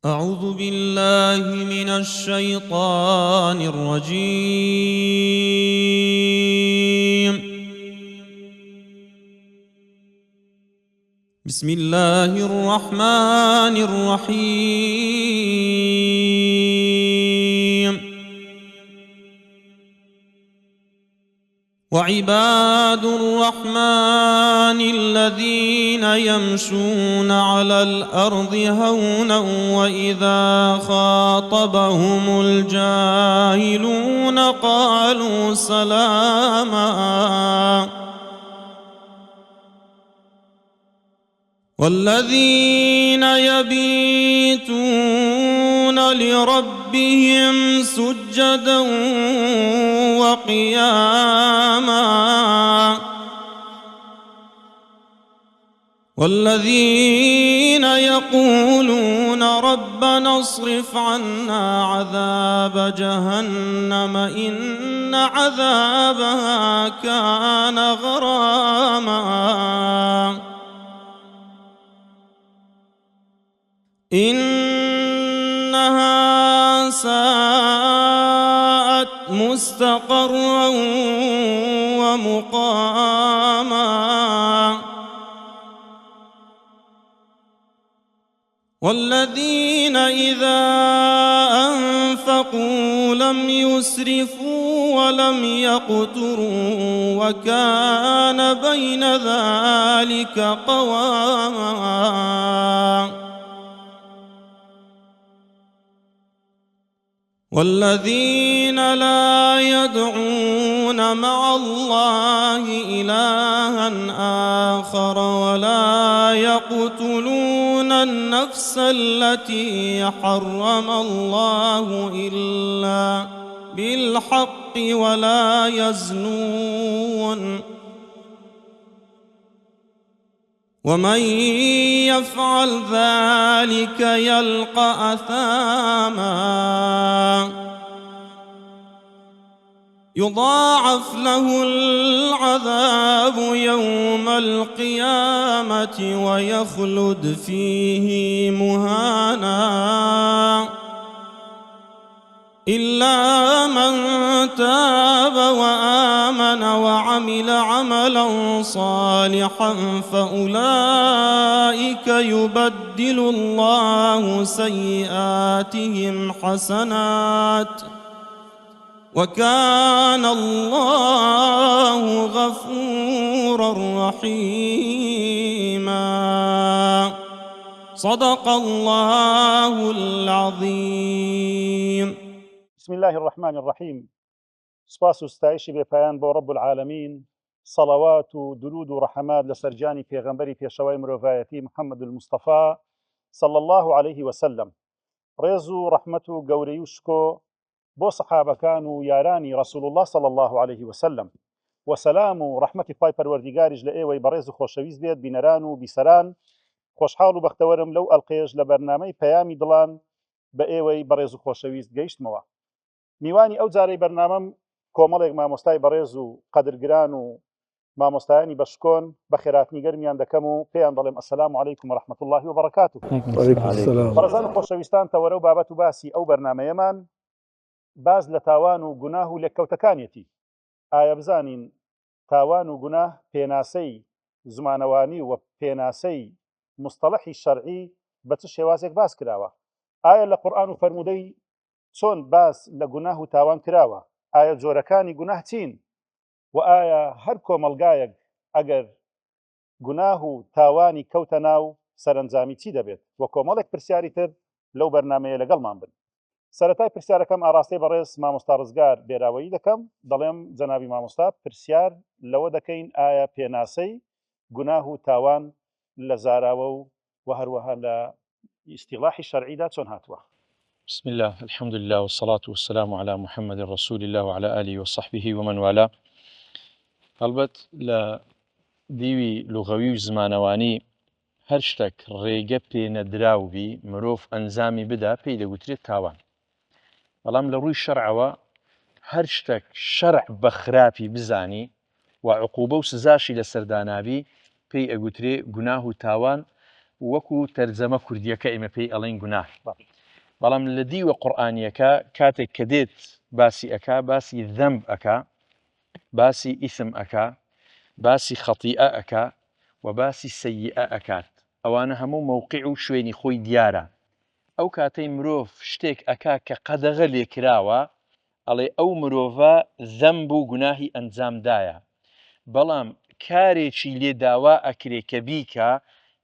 أعوذ بالله من الشيطان الرجيم. بسم الله الرحمن الرحيم. وعباد الرحمن الذين يمشون على الأرض هونا وإذا خاطبهم الجاهلون قالوا سلاما والذين يبيتون لربهم سجدا وقياما والذين يقولون ربنا اصرف عنا عذاب جهنم إن عذابها كان غراما إنها ساءت مستقرا ومقاما والذين إذا أنفقوا لم يسرفوا ولم يقتروا وكان بين ذلك قواما والذين لا يدعون مع الله إلها آخر ولا يقتلون النفس التي حرم الله إلا بالحق ولا يزنون ومن يفعل ذلك يلقى أثاما يضاعف له العذاب يوم القيامة ويخلد فيه مهانا إلا من تاب وآمن وعمل عملا صالحا فأولئك يبدل الله سيئاتهم حسنات وكان الله غفورا رحيما. صدق الله العظيم. بسم الله الرحمن الرحيم. سپاس و ستایشی بێپایان بۆ رب العالمین، صلوات و درود و ڕەحەمات لەسەر جانی پێغەمبەری پێشەوای مرۆڤایەتی محەممەد المستەفا صلى الله عليه وسلم. ڕێز و ڕەحمەت و گەورەی و شکۆ بۆ سەحابەکان و یارانی رسول الله صلى الله عليه وسلم، وسلام و ڕەحمەتی خوای پەروەردیگاریش لە ئێوەی بەڕێز و خۆشەویست بێت. بینەران و بیسەران، خۆشحاڵ و بەختەوەرم لەو ئەڵقەیەش لە بەرنامەی پەیامی دڵان بە ئێوەی بەڕێز و خۆشەویست گەیشتمەوە. میوانی ئەو جارەی بەرنامەم کۆمەڵێک مامۆستای بەڕێز و قەدرگران و مامۆستایانی بەشکۆن بە خێراتنی گەرمیان دەکەم و پێیان دەڵێم ئەسەلام عەلەیکم وەڕەحمەتوڵڵاهی وبەڕەکاتوه. بەڕێزان و خۆشەویستان، تەوەرە و بابەت و باسی ئەو بەرنامەیەمان باز لە تاوان و گوناه و لێککەوتەکانیەتی. ئایا بزانین تاوان و گوناه پێناسەی زمانەوانی و پێناسەی مستەڵەحی شەرعی بە چ شێوازێک باس کراوە؟ ئایا لە قورئان و فەرموودەی چۆن باس لە گوناه و تاوان کراوە؟ ئایا جۆرەکانی گوناه چین؟ و ئایا هەر کۆمەلگایەک ئەگەر گوناه و تاوانی کەوتە ناو سەرنجامی چی دەبێت؟ وە کۆمەڵێک پرسیاری تر لەو بەرنامەیە لەگەڵمان بن. سەرەتای پرسیارەکەم ئاڕاستەی بەڕێز مامۆستا ڕزگار بێراوەیی دەکەم. دەڵێم جەنابی مامۆستا، پرسیار لەوە دەکەین ئایا پێناسەی گوناه و تاوان لە زاراوە و هەروەها لە ئیستیلاحی شەرعیدا چۆن هاتووە؟ بسم الله، الحمد لله والصلاة والسلام على محمد رسول الله وعلى آله وصحبه ومن والاه. هەڵبەت لە دیوی لوغەوی و زمانەوانی هەر شتێک ڕێگە پێنەدراوبی مرۆڤ ئەنجامی بدا پێی دەگوترێت تاوان. بەڵام لە ڕووی شەرعەوە هەر شتێک شەرع بە خراپی بزانی و عقوبە و سزاشی لەسەردانابی پێی ئەگوترێ گوناه و تاوان، وەکو تەرجەمە کوردیەکە ئێمە پێی ئەڵێن گوناه. بەڵام لە دیوە قورئانیەکە کاتێک کە دێت باسی ئەکا باسی ذەمب ئەکا باسی ئیثم ئەکا باسی خەتیئە ئەکا و باسی سەیئە ئەکات ئەوانە هەموو مووقیع و شوێنی خۆی دیارە ئەو کاتەی مرۆڤ شتێک ئەکا کە قەدەغە لێکراوە ئەڵێ ئەو مرۆڤە ذەمب و گوناهی ئەنجامدایە بەڵام کارێکی لێداوا ئەکرێ کە بیکە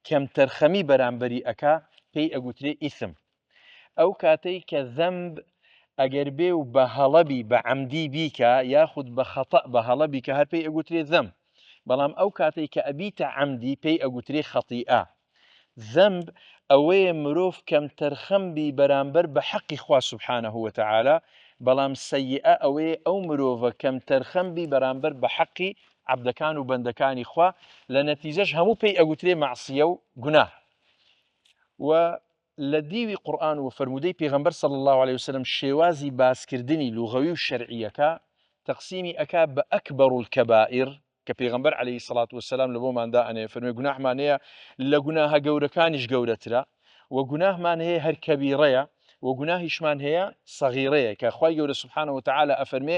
کەم تەرخەمی بەرامبەری ئەکا پێی ئەگوترێ ئیثم ئەو کاتەی کە ذەمب ئەگەر بێ و بە هەڵەبی بە عەمدی بیکە یاخود بە خەتەء بە هەڵەبی کە هەر پێی ئەگوترێ ذەمب بەڵام ئەو کاتەی کە ئەبیتە عەمدی پێی ئەگوترێ خەتیئە ذەمب ئەوەیە مرۆڤ کەم تەرخەم بی بەرامبەر بە حەقی خوا سوبحانەه وتەعالە بەڵام سەیئە ئەوەیە ئەو مرۆڤە کەم تەرخەم بی بەرامبەر بە حەقی عەبدەکان و بەندەکانی خوا لە نەتیجەش هەموو پێی ئەگوترێ مەعسیە و گوناه و لە دیوی قورئان و فەرمودەی پێغەمبەر صلی الله عليه وسلم شێوازی باسکردنی لوغەوی و شەرعیەکە تەقسیمی ئەکا بە ئەکبەر الکەبائر کە پێغەمبەر عليه الصلاة والسلام لە بۆماندا ئەنێ فەرمێ گوناحمان هەیە لە گوناهە گەورەکانیش گەورەترە و گوناهمان هەیە هەر کەبیرەیە و گوناهیشمان هەیە سەغیرەیە کە خوای گەورە سبحانه وتعالى ئەفەرمێ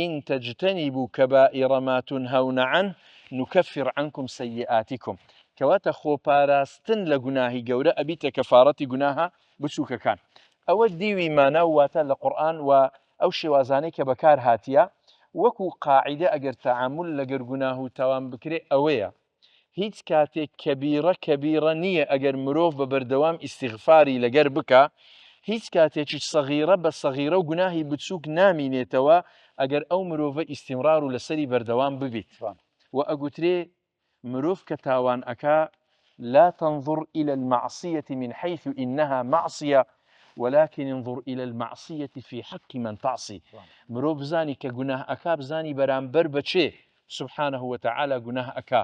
إن تجتنبوا كبائر ما تنهون عنه نكفر عنكم سيئاتكم کەواتە خۆپاراستن لە گوناهی گەورە ئەبیتە کەفارەتی گوناهە بچووکەکان ئەوە دیوی مانە واتە لە قورئان و ئەو شێوازانەی کە بەکار هاتیە وەکو قاعیدە ئەگەر تەعامل لەگەر گوناه و تاوان بکرێ ئەوەیە هیچ کاتێک کەبیرە نییە ئەگەر مرۆڤ بە بەردەوام ئیستیغفاری لەگەر بکە هیچ کاتێکی سەغیرە بە سەغیرە و گوناهی بچووک نامینێتەوە ئەگەر ئەو مرۆڤە ئیستیمرار و لەسەری بەردەوام ببیت و ئەگوترێ مرۆڤ کە تاوان ئەکا لا تنظر إلى المعصية من حيث إنها معصية ولكن انظر إلى المعصية في حق من تعصي مرۆڤ بزانی کە گوناه ئەکا بزانی بەرامبەر بەچێ سبحانه وتعالى گوناه ئەکا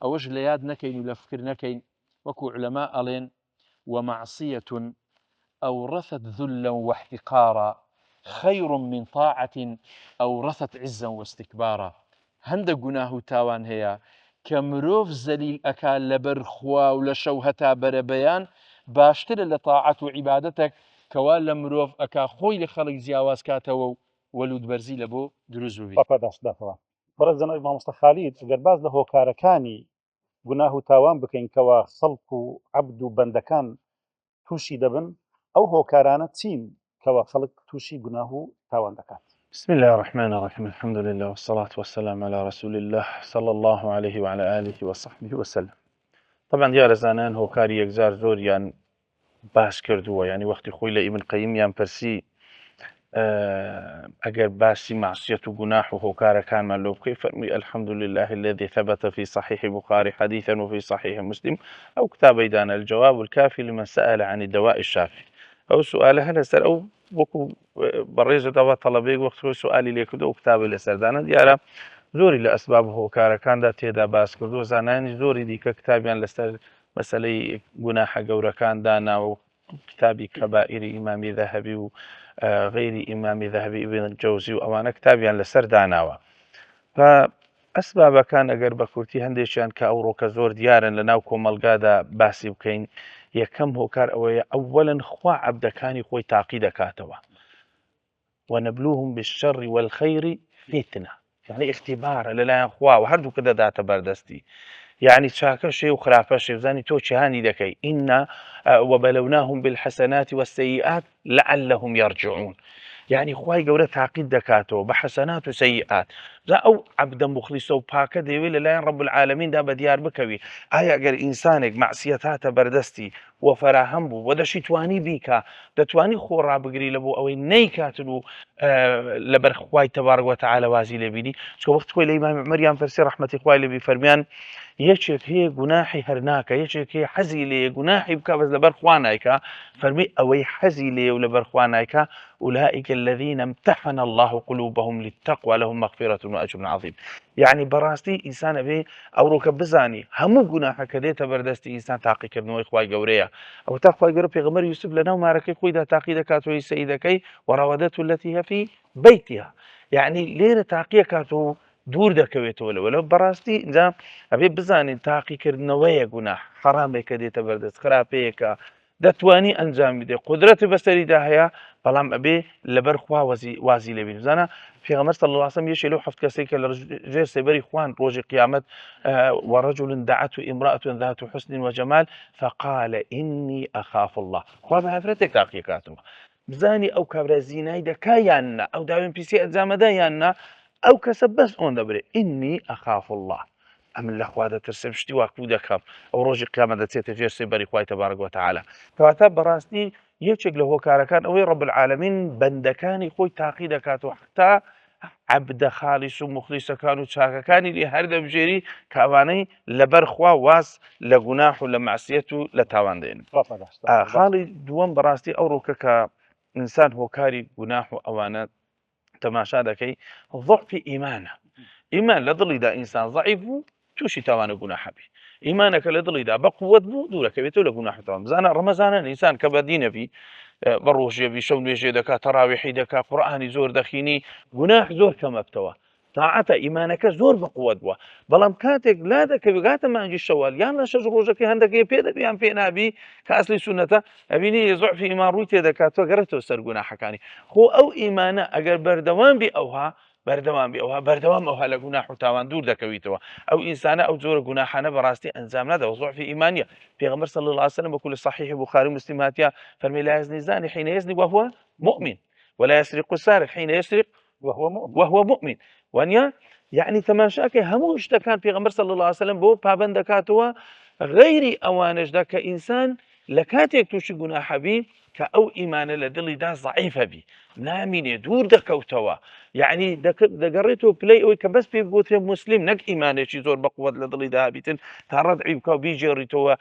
ئەوەش لە یاد نەکەین و لە فکر نەکەین وەکو علەما ئەڵێن ومعصية أورثت ذلا واحتقارا خير من طاعة أورثت عزا واستكبارا هەندە گوناه و تاوان هەیە کە مرۆڤ زەلیل ئەکا لەبەر خوا و لە شەو هەتا بەرە بەیان باشترە لە تاعەت و عیبادەتێک کەوا لە مرۆڤ ئەکا خۆی لە خەڵک جیاواز کاتەوە و وەلودبەرزی لە بۆ دروست بووی بەڕێز جەناب مامۆستا خالید ئەگەر باز لە هۆکارەکانی گوناه و تاوان بکەین کەوا خەڵک و عەبد و بەندەکان تووشی دەبن ئەو هۆکارانە چین کەوا خەڵک تووشی گوناه و تاوان دەکات بسم الله الرحمن الرحيم الحمد لله والصلاة والسلام على رسول الله صلى الله عليه وعلى آله وصحبه وسلم طبعا دیارە زانان هۆکاری یەکجار زۆریان باس کردووە ینی وەختی خۆی لە ئیبن قەیمیان پرسی ئەگەر باسی معصیەت و گوناح و هۆکارەکانمان لۆ بکەی فەرمووی الحمد لله الذي ثبت في صحيح البخاري حديثا وفي صحيح مسلم أو كتابي دانا الجواب الكافي لمن سأل عن الدواء الشافي أو سؤال هل سر أو وەکو بەڕێزەوە تەڵەبێک وەختی سوالی لێکردو و کتابی لەسەردانە دیارە زۆری لە ئەسباب هۆکارەکاندا تێدا باس کردو زانانی زۆری دیکە کتابیان لەسەر مەسەلەی گوناحە گەورەکان داناوە و کتابی کەبائیری ئیمامی ذەهەبی و غەیری ئیمامی ذەهەبی ئیبن جەوزی و ئەوانە کتابیان لەسەر داناوە ئەسبابەکان ئەگەر بە کورتی هەندێکیان کە ئەوڕۆکە زۆر دیارن لە ناو کۆمەلگادا باسی بکەین یەکەم هۆکار ئەوەیە ئەوەڵەن خوا عەبدەکانی خۆی تاقی دەکاتەوە ونبلوهم بالشر والخير فتنة يعني اختبار لەلایەن خوا و هەردووکە دەداتە بەردەستی يعني چاکەشێ و خراپەشێ بزانی تۆ چیهانی دەکەی ئینا وبەلەوناهم بالحەسەنات والسەیئات لعلهم يرجعون يعني خوای گەورە تاقید دەکاتەوە بە حەسەنات و سەیئات ئەو عەبدە مخلیسە و پاکە دەیەوێت لەلایەن ڕەب العالەمیندا بە دیار بکەوی ئایا ئەگەر ئینسانێک مەعسیەت هاتە بەردەستی و فەراهەم بوو و دەشی توانی بیکە دەتوانی خۆ ڕابگری لە بۆ ئەوەی نەیکاتن و لەبەر خوای تەبارەک وتەعالە وازی لێبینی چکە وەختی خۆی لە ئیمامی عومەریان پرسی ڕەحمەتی خوای لێبی فەرمیان یەکێک هەیە گوناحی هەر ناکە یەکێک هەیە حەزی لێیە گوناحی بکە بەس لەبەر خوا نایکە فەرمی ئەوەی حەزی لێیە و لەبەر خوا نایکە أولئك الذين امتحن الله قلوبهم للتقوى لهم مغفرة وأجر عظيم يعني براستي إنسان بي أو روك بزاني همو جناح كديت بردستي إنسان تاقي كرنوي خواي جوريا أو تقوى جرب غمر يوسف لنا وما ركي خويدا تاقي كاتو سيدكي وراودته التي هي في بيتها يعني ليرة تاقي كاتو دور دەکەوێتەوە ولا بەڕاستی ئەبێ بزانین تاقیکردنەوەیە گوناح حرامێکە دێتە بەردەست خراپەیەکە دەتوانی ئەنجام بدێ قدرەتی بەسەریدا هەیە بەڵام ئەبێ لەبەر خوا وازی لێبین بزانە پێغەمبەر صلی الله عليه وسلم یەکێ لەو حەفت کەسێک کە لە ژێر سێبەری خوان ڕۆژی قیامەت ورجل دعته امرأة ذات حسن وجمال فقال إني أخاف الله خوا بە هەفرەتێک تاقیەکاتەوە بزانی ئەو کابرا زینای دەکا یاننا ئەو داوێن پیسی ئەنجامەدا یاننا ئەو کەسە بەس ئۆن دەبرێ إني أخاف الله ئەمن لە خوا دەترسم شتی واکوو دەکەم ئەو ڕۆژی قیامەت دەچێتە ژێر سێبەری خوای تەبارەک وتەعالا کەواتە بەڕاستی یەکێک لە هۆکارەکان ئەوەی ڕەب العالەمین بەندەکانی خۆی تاقی دەکاتەوە حتا عەبدە خالیس و مخلیسەکان و چاکەکانی لێ هەر دەبژێری کە ئەوانەی لەبەر خوا واز لە گوناح و لە معسیەت و لە تاوان دێنن خاڵی دووەم بەڕاستی ئەو ڕووکە کە ئینسان هۆکاری گوناح و ئەوانە تەماشا دەکەی ضعفی ئیمانە ئیمان لە دڵیدا ئینسان ضعیف بوو تووشی تاوانە گوناحە بی ئیمانەکە لە دڵیدا بە قووەت بوو دوورەکەوێتەوە لە گوناح و تاوان بزانە ڕەمەزانە ئینسان کە بەدینەبی بە ڕۆژێبی شەو نوێژێ دەکات تەراویحی دەکات قورئانی زۆر دەخینی گوناح زۆر کەمە بتەوە تاعەتە ئیمانەکە زۆر بە قووەت بووە بەڵام کاتێک لا دەکەوێت کاتە مانگی شەوال یان لە شەش ڕۆژەکەی هەندێکی پێ دەبی یان پێ نابی کە ئەسلی سونەتە ئەبینی ضعفی ئیمان ڕووی تێدەکاتەوە گەڕێتەوە سەر گوناحەکانی خۆ ئەو ئیمانە ئەگەر بەردەوام بی ئەوها بەردەوام ئەوها لە گوناح و تاوان دوور دەکەویتەوە ئەو ئینسانە ئەو جۆرە گوناحانە بەڕاستی ئەنجام نەدەوە ضعفی ئیمانیە پێغەمبەر صلی الله عليه وسلم بەکول صحیح بوخاری و مسلم هاتیە فەرمی لا يزني الزاني حين يزني وهو مؤمن ولا يسرق السارق حين يسرق وهو مؤمن وانيا يعني تماشاکە هەموو شتەکان پێغەمبەر صلی الله عليه وسلم بۆ پابەند دەکاتەوە غەیری ئەوانەشدا کە ئینسان لە کاتێک تووشی گوناحە بی کە ئەو ئیمانە لە دڵیدا ضعیفە بی نامینێ دوور دەکەوتەوە یعنی دەگەڕێتەوە پلەی ئەوەی کە بەس پێ بۆترێ مسلیم نەک ئیمانێکی زۆر بەقووەت لە دڵی دابیتن تا ڕەدعی بکە و بیجێڕیتەوە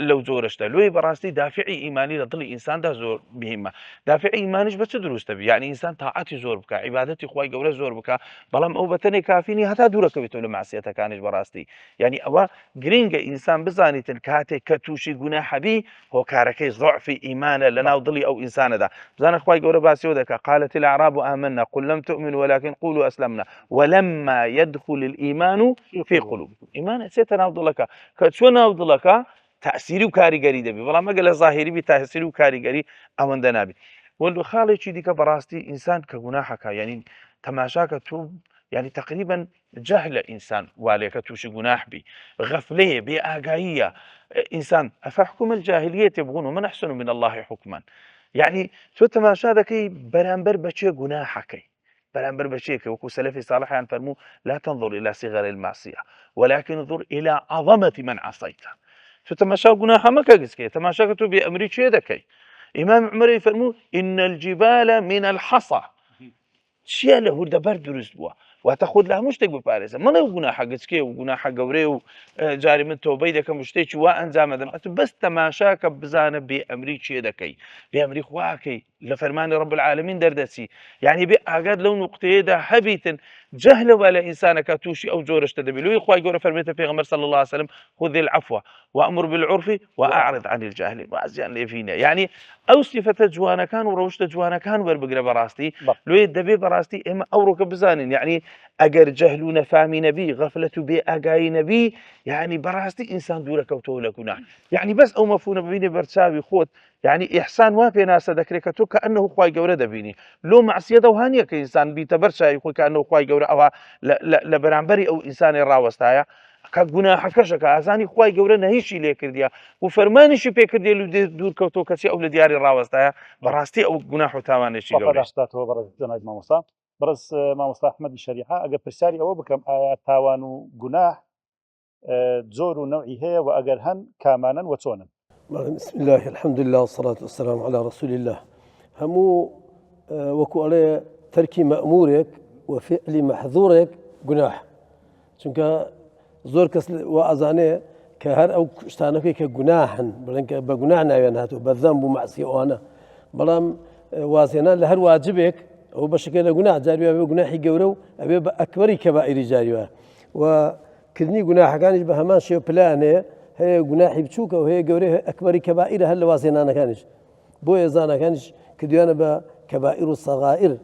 لەو زۆرەشتە لۆی بەڕاستی دافعی ئیمانی لە دڵی ئینساندا زۆر مهمە دافعی ئیمانیش بە چ دروستە بی یعنی ئینسان تاعەتی زۆر بکە عیبادەتی خوای گەورە زۆر بکە بەڵام ئەو بەتەنێ کافینی هەتا دوورەکەوێتەوە لە معسیەتەکانیش بەڕاستی یعنی ئەوە گرینگە ئینسان بزانیتن کاتێک کە تووشی گوناحە بی هۆکارەکەی ضعفی ئیمانە لەناو دڵی ئەو ئینسانەدا بزانە خوای گەورە باسیەوە دەکات قالت الأعراب آمنا قل لم تؤمنوا ولكن قولوا أسلمنا ولما يدخل الإيمان في قلوبكم إيمان سيتا ناوضلك كتشو ناوضلك تأثيري وكاريگري دبي والله ما قال ظاهري بتأثيري وكاريگري أوان دنابي واللي خالي شي ديك براستي إنسان كجناحك يعني تماشاك توب يعني تقريبا جهل إنسان واليك توشي جناح بي غفلية بأغاية إنسان أفحكم الجاهلية يبغون ومن أحسن من الله حكما يعني تو تماشا دەکەی بەرامبەر بەچێ گوناحەکەی بەرامبەر بەچێکە وەکو سەلەفی ساڵحیان فەرموو لا تنظر إلى صغر المعصية ولكن انظر إلى عظمة من عصيت تو تماشا گوناحە مەکە گچکێ تماشاکە تۆ بێئەمری چێ دەکەی ئیمام عومەری فەرموو إن الجبال من الحصى چیە لە هوردەبەر دروست بووە واتە خۆت لە هەموو شتێک بپارێزە مەڵێ گوناحە گچکێ و گوناحە گەورەی و جاری من تۆبەی دەکەم و شتێکی وا ئەنجام دەدەم بەس تەماشاکە بزانە بێئەمری چێ دەکەی بێئەمری خواکەی لە فەرمانی رب العالمین دەردەچی یعنی بێ ئاگات لەو نوقتەیەدا هەبیتن جهلەوە لە ئینسانەکە تووشی ئەو جۆرەشتە دەبێت لۆی خوای گەورە فەرمێتە پێغەمبەر صلی الله عليه وسلم خذ العفو وأمر بالعرف وأعرض عن الجاهلين وأزيان لێفینە یعنی ئەو سیفەتە جوانەکان و ڕەوشتە جوانەکان وەربگرە بەڕاستی لۆی دەبێ بەڕاستی ئێمە ئەو ڕۆکە بزانین یعنی ئەگەر جەهل و نەفامی نەبی غەفلەت و بێ ئاگایی نەبی یعنی بەڕاستی ئینسان دوورەکەوتەوە لە گوناح یعنی بەس ئەو مەفهومە ببینێ بەرچاوی خۆت يعني إحسان وافي ناس ذكرك تو كأنه خواي جورة دبيني لو معصية وهانية كإنسان بيتبرشا يقول كأنه خواي جورة أو لا برعنبري أو إنسان راوستايا كجناح كشك أزاني خواي جورة نهيشي ليه كرديا وفرماني شو بيكرديا لو دور كوتو كسي أو لديار راوستايا براستي أو جناح وتواني شيء جورة. فقط برز جناح ماموسا برز ماموسا أحمد الشريحة أجا برسالي أو بكم توان وجناح زور نوعي هي وأجر هن كامانا وتونا. بسم الله الحمد لله والصلاة والسلام على رسول الله همو وكو عليه ترك مأمورك وفعل محظورك جناح چونك زور كس وأزانه كهر أو شتانك كجناحا بلنك بجناحنا ينهتو بالذنب ومعصية وأنا بلام وازنا لهر واجبك أو بشكل جناح جاري أبي جناحي جورو أبي أكبر كبائر جاري وكذني جناح كان يشبه ما شيء بلانه هي جناحي بتشوكه وهي جوريه أكبر كبائر هل وازنانا كانش بويا زانا كانش كديانا بكبائر الصغائر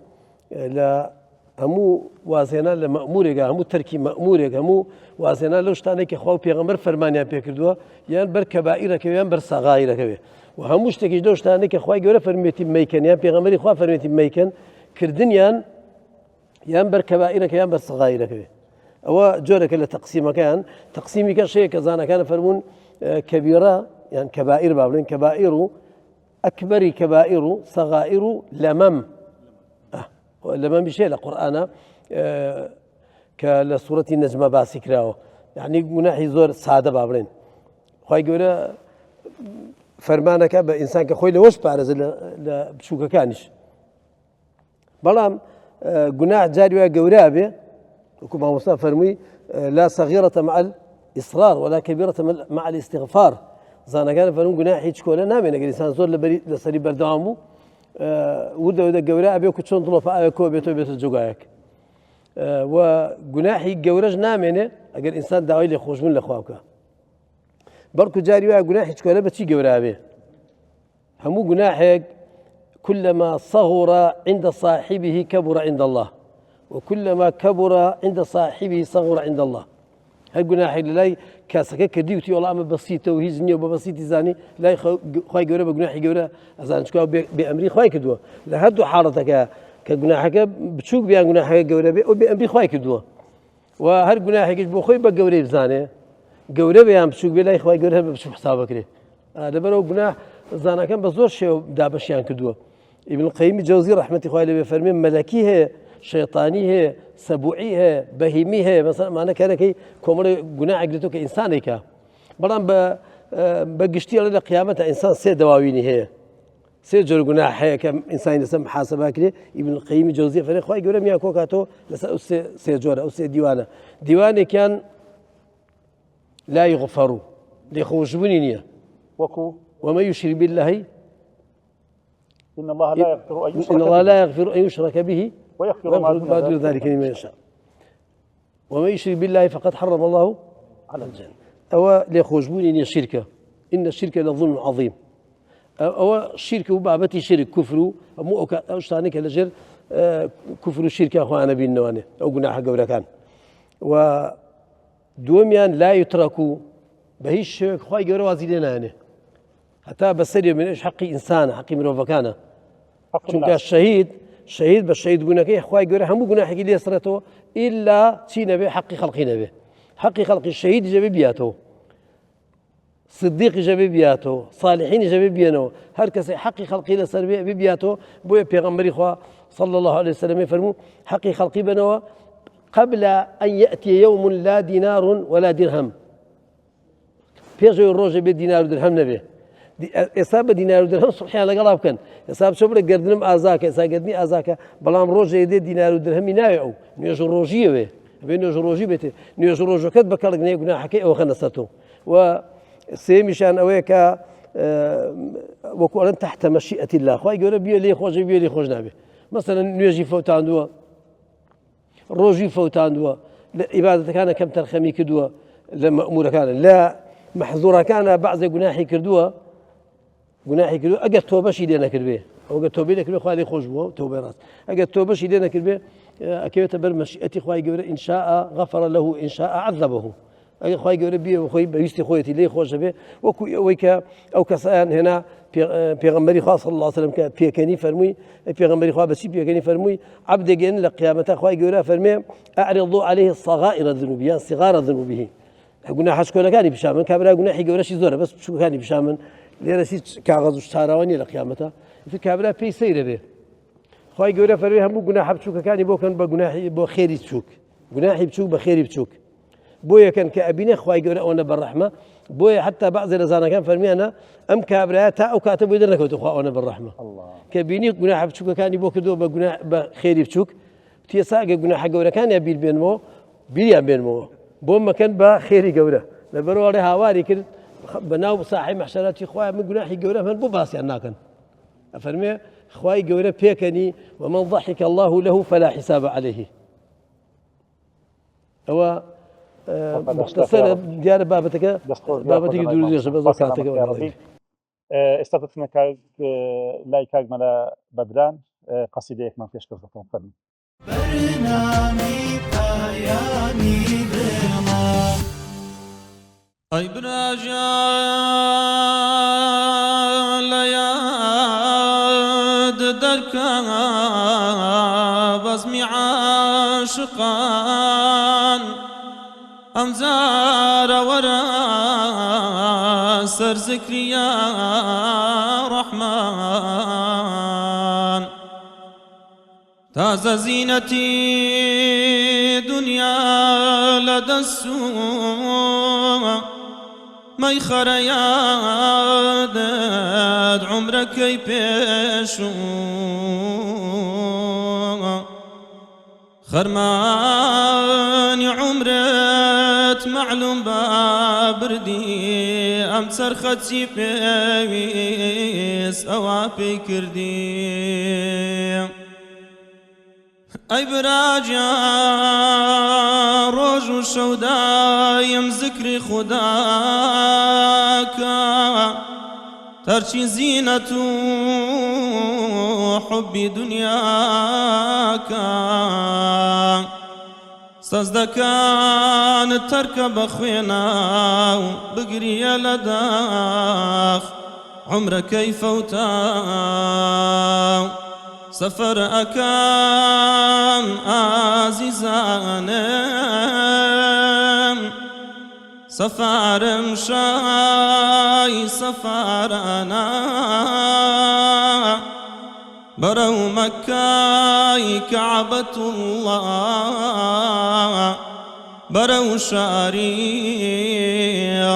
لا همو وازنا لمأمورك همو تركي مأمورك همو وازنا لو شتانك خو بيغمر فرمانيا بيكردوا يان بر كبائرك يان بر صغائرك وهموو شتێکیش دەو شتانەی کە خوای گەورە فەرمێتی مەیکەن یان پێغەمبەری خوا فەرمێتی مەیکەن کردنیان یان بەر کەبائیرەکە یان بەر سەغایرەکەوێ ئەوە جۆرەکە لە تەقسیمەکان تەقسیمی کە شەیە کە زانەکانە فەرموون کەبیرە یان کەبائیر با بڵێن کەبائیر و ئەکبەری کەبائیر و سەغائیر و لەمەم لەمەمی شەیە لە قورئانە کە لە سوورەتی نەجمە باسی کراوە یعنی گوناحی زۆر سادە با بڵێن خوای گەورە فەرمانەکە بە ئینسان کە خۆی لەوەش پارێزە لە بچووکەکانیش بەڵام گوناح جاری وایە گەورە بێ وەکو مامۆستا فەرمووی لا صغيرة مع الإصرار ولا كبيرة مع الاستغفار زانەکان فەرموون گوناحی هیچ کۆلە نامێنە ئەگەر ئینسان زۆر لەسەری بەردەوام بوو وردە گەورە ئەبێ و چۆن دڵۆپە ئاوێ کۆ بێتەوە بێتە جوگایەک و گوناحی گەورەش نامێنێ ئەگەر ئینسان داوای لێخۆشبوون لەخوا بکە بەڵکو جاری وایە گوناح هیچ کۆلە بەچی گەورە بێ هەموو گوناحێک كلما صغر عند صاحبه كبر عند الله وكلما كبر عند صاحبه صغر عند الله هل گوناحی لەلای کاسەکە کردی وتی وەڵام ئەمە بەسیتە و هیچ نییە و بە بەسیتی زانی لای خوای گەورە بە گوناحی گەورە ئەزانن چکە بێ ئەمری خوای کردووە لە هەردوو حاڵەتەکە کە گوناحەکە بچووک بیان گوناحەکە گەورە بێ ئەو بێ ئەمری خوای کردووە و هەر گوناحێکیش بۆ خۆی بە گەورەی بزانێ گەورە بێ یان بچووک بێ لای خوای گەورە هەر بە بچووک حساب بکرێ لەبەرەوە گوناح زانەکان بە زۆر شێوە دابەشیان کردووە ابن القيم الجوزي رحمة الله عليه فرمي ملكي هي شيطاني هي سبوعي هي بهيمي هي مثلا معناه كان كي كومر جناح قلتو كإنسان هيك بلان بقشتي على القيامة إنسان سيد دواويني هي سيد جر جناح هي كإنسان يسمى محاسبة كده ابن القيم الجوزي فرمي خوي يقول ميا كوكاتو لس سيد جورا أو سيد ديوانه كان لا يغفروا ليخوشبوني نية وما يشرك بالله إن الله لا يغفر أن يشرك إن الله لا يغفر أن يشرك به ويغفر ما دون ذلك لمن يشاء ومن يشرك بالله فقد حرم الله على الجنة أو ليخوجبون إن الشركة إن الشرك لظلم عظيم أو الشرك وبابتي شرك كفر مو أشتانك لجر كفر الشرك أخوانا بالنوانه أو جناح قبل كان ودوميان لا يتركوا بهيش خواي قبل وازيلنا يعني حتى بسري من إيش حقي إنسان حقي من وفكانه چونك الشهيد بالشهيد قلنا كي إخوائي قولي همو قلنا حكي لي سرته إلا تينا به حقي خلقينا به حقي خلق الشهيد جابي بياته صديق جابي بياته صالحين جابي بيانه هر كسي حقي خلقي لسر بياته بويا بيغمبري إخوة صلى الله عليه وسلم يفرمو حقي خلقي بنوا قبل أن يأتي يوم لا دينار ولا درهم بيجي الروج بدينار ودرهم نبيه إصابة دينار ودرهم سبحان الله قلاب كان إصابة شبر قردنم آزاك إصابة قردني آزاك بلام روجة يدي دينار ودرهم ينايعو نيجو روجية به بينو روجي بيته نيجو روجو كد بكرك نيجونا حكي أو خنسته وسيمشان أويك وكون تحت مشيئة الله خواي يقول بيا لي خوج بيا لي خوج نابه مثلا نيجي فوتان دوا روجي فوتان دوا إبادة كان كم ترخمي كدوا لما أمور كان لا محظورة كان بعض جناحي كردوا گوناحی کردو ئەگەر تۆبەشی لێ نەکردبێ ئەوگە تۆبەی لێ کردبێ خوا لێ خۆش بووە تۆبەی ڕاست ئەگەر تۆبەشی لێ نەکردبێ ئەکەوێتە بەر مەشیئەتی خوای گەورە ئین شاء غفر له ئین شاء عذبه ئەگەر خوای گەورە بیە خۆی بەویستی خۆیەتی لێ خۆش بێ وەکو ئەوەی کە ئەو کەسایان هێنا پێغەمبەری خوا صلی الله علیه وسلم کە پێکەنی فەرمووی پێغەمبەری خوا بەچی پێکەنی فەرمووی عەبدێگەن لە قیامەتە خوای گەورە فەرمێ ئەعرضوا عليه الصغائر الذنوب یان صغار ذنوبه گوناح حشکۆلەکانی پیشامن کابرا گوناحی گەورەشی زۆرە بەس بچووکەکانی پیشامن لێرە هیچ کاغەز و شتاراوە لە قیامەتە کابرا پێی سەیرە بێ خوای گەورە فەرمێ هەموو گوناح بچووکەکانی بۆکەن بە گوناحی بۆ خێری بچووک گوناحی بچووک بە خێری بچووک بۆ یەکەن کە ئەبینێ خوای گەورە ئەوەنە بەڕەحمە بۆیە حتا بەعزێ لە زانەکان فەرمیانە ئەم کابرایە تا ئەو کاتە بۆی دەرنەکەوتە خوا ئەوەنە بەڕەحمە کە بینی گوناح بچووکەکانی بۆ کردووە بە خێری بچووک تێسا ئەگە گوناحە گەورەکانیان بیر بێنمەوە بیریان بێنمەوە بۆ مەکەن بە خێری گەورە لەبەرەوە هاواری کرد بناو صاحب محشراتي خويا من جناحي جورا من بباسي الناكن أفرمي خوي جورا بيكني ومن ضحك الله له فلا حساب عليه هو مختصر ديار بابتك يدور ليش بزكاتك استفدنا لايكاك ملا بدران قصيدة من فيش كذا فرمي برنامي بياني بما أي براجال عاشقان أمزار ورا سر ذكري يا رحمن تازة زينتي دنيا لدى السوء ميخر يادد عمرك يبيشو خرماني عمرت معلوم بابردي أم سرختي بيس أوابي كردي أي براجع روج وشودايم ذكري خداك ترشي زينة حبي دنياك سازدكان تركب خوينا بقري لداخ عمرك يفوتا سفر أكام عزيزانم سفر مشاي سفرنا برو مكاي كعبة الله برو شاري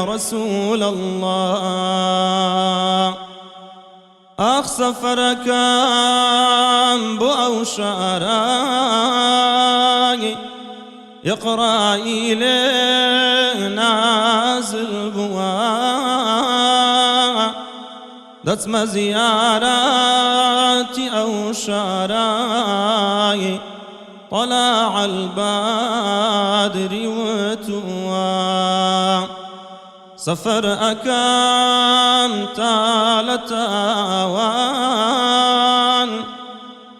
رسول الله أخ سفرك بو أو شاراي يقرأ إلي نازل بوا دتم زياراتي أو شاراي طلع البادر وتوا سفر أكام تالتاوان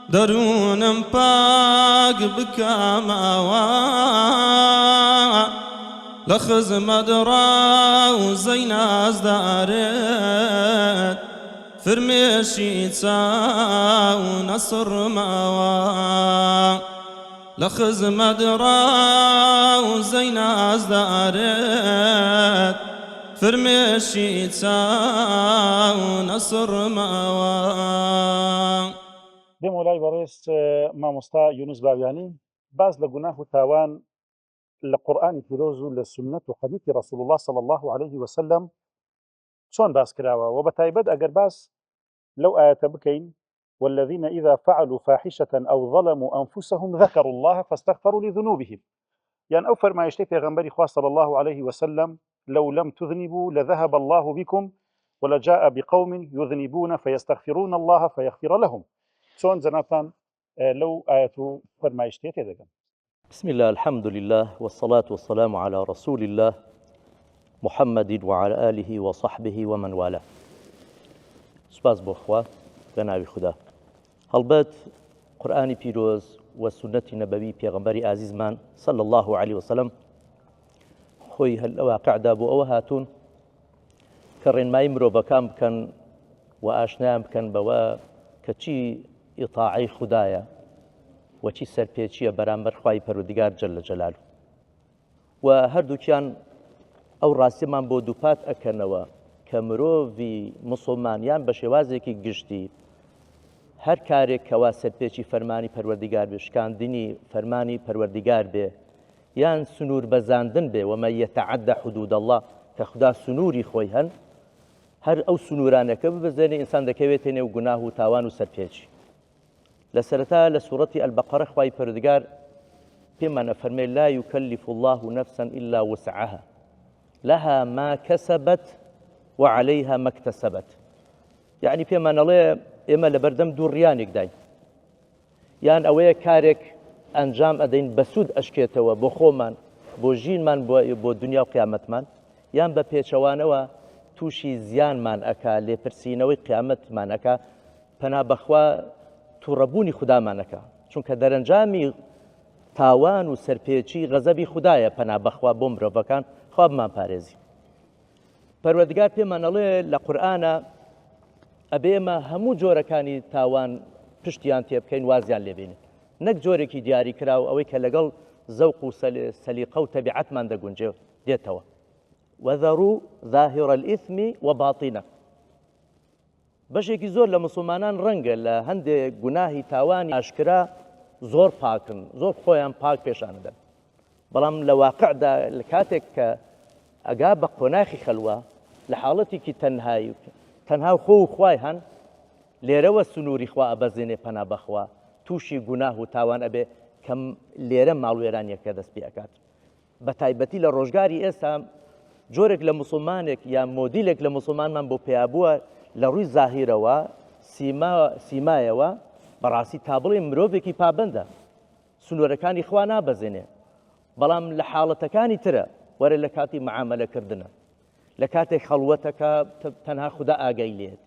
درون باق بكاماوان لخز مدرا وزين ازدارت فرميشي تساو نصر ماوا لخز مدرا وزين ازدارت فرميشي تساو نصر ماوا دێمۆلای بەڕێز مامۆستا یونس باویانی باز لە گوناه و تاوان لە قورئانی پیرۆز و لە سنەت و حەدیثی رسول الله صلی الله عليه وسلم چۆن باس کراوە و بەتایبەت ئەگەر باس لەو ئاەتە بکەین والذين إذا فعلوا فاحشة أو ظلموا أنفسهم ذكروا الله فاستغفروا لذنوبهم يعني أو فرمایشتەی پێغەمبەری خوا صلی الله عليه وسلم لو لم تذنبوا لذهب الله بكم ولجاء بقوم يذنبون فيستغفرون الله فيغفر لهم چۆن جەنابان لەو ئاەت و فەرمایشتەیە تێدەگەن. بسم الله الحمد لله والصلاة والسلام على رسول الله محمد وعلى آله وصحبه ومن والاه. سپاس بۆ خوا بەناوی خوددا. هەڵبەت قورئانی پیرۆز و سنەتی نەبەوی پێغەمبەری ئازیزمان صلى الله عليه وسلم خۆی لە واقعدا بۆ ئەوە هاتوون کە ڕێنمایی مرۆڤەکان بکەن و ئاشنایان بکەن بەوە کە چی ئیطاعەی خوددایە وەچی سەرپێچیە بەرامبەر خوای پەروەردگار جەل جەلاله و هەردووکیان ئەو ڕاستیمان بۆ دووپات ئەکەنەوە کە مرۆڤی موسڵمانیان بە شێوازێکی گشتی هەر کارێک کەوا سەرپێچی فەرمانی پەروەردگار بێ شکاندنی فەرمانی پەروەردگار بێ یان سنوور بەزاندن بێ ومە یەتەعەدە حودود الله کە خوددا سنووری خۆی هەن هەر ئەو سنوورانەکە ببەزێنێ ئینسان دەکەوێتە نێو گوناه و تاوان و سەرپێچی. لە سەرەتا لە سوورەتی ئەلبەقەرە خوای پەروەردگار پێمان ئەفەرمێ لا يكلف الله نفسا إلا وسعها لها ما كسبت وعليها ما اكتسبت. يعني پێمان ئەڵێ ئێمە لە بەردەم دوو ڕیانێک داین، یان ئەوەیە کارێک ئەنجام ئەدەین بە سوود ئەشکێتەوە بۆ خۆمان بۆ ژینمان بۆ دنیا و قیامەتمان، یان بە پێچەوانەوە تووشی زیانمان ئەکا لێپرسینەوەی قیامەتمان ئەکا پەنا بەخوا تووڕەبوونی خودامان ئەکا، چونکە دەرەنجامی تاوان و سەرپێچی غەزەبی خوددایە پەنا بەخوا بۆ مرۆڤەکان خوا بمان پارێزی. پەروەردگار پێمان ئەڵێ لە قورئانە ئەبێ ئێمە هەموو جۆرەکانی تاوان پشتیان تێ بکەین وازیان لێبێنین، نەک جۆرێکی دیاری کراوە ئەوەی کە لەگەڵ زەوق و سەلیقە و تەبیعەتمان دەگونجێ دێتەوە وەذەڕوو ظاهر الإثم وباطنه بەشێکی زۆر لە مسلمانان ڕەنگە لە هەندێک گوناهی تاوانی ئاشکرا زۆر پاکن زۆر خۆیان پاک پێشان دەن بەڵام لە واقعدا لە کاتێک کە ئەگا بە قۆناخی خەلوە لە حاڵەتێکی تەنهایی تەنها خۆ و خوای هەن لێرەوە سنووری خوا ئەبەزێنێ پەنا بەخوا تووشی گوناه و تاوان ئەبێ کەم لێرە ماڵوێرانیەکە دەست پێ ئەکات بە تایبەتی لە ڕۆژگاری ئێستا جۆرێک لە مسلمانێک یا مۆدیلێک لە مسلمانمان بۆ پێیابووە لە ڕووی زاهیرەوە سیمایەوە بەڕاستی تا بڵێ مرۆڤێکی پابندە سنوورەکانی خوا نابەزێنێ بەڵام لە حاڵەتەکانی ترە وەرە لە کاتی معاملەکردنە لە کاتێک خەڵوەتەکە تەنها خوددا ئاگای لێت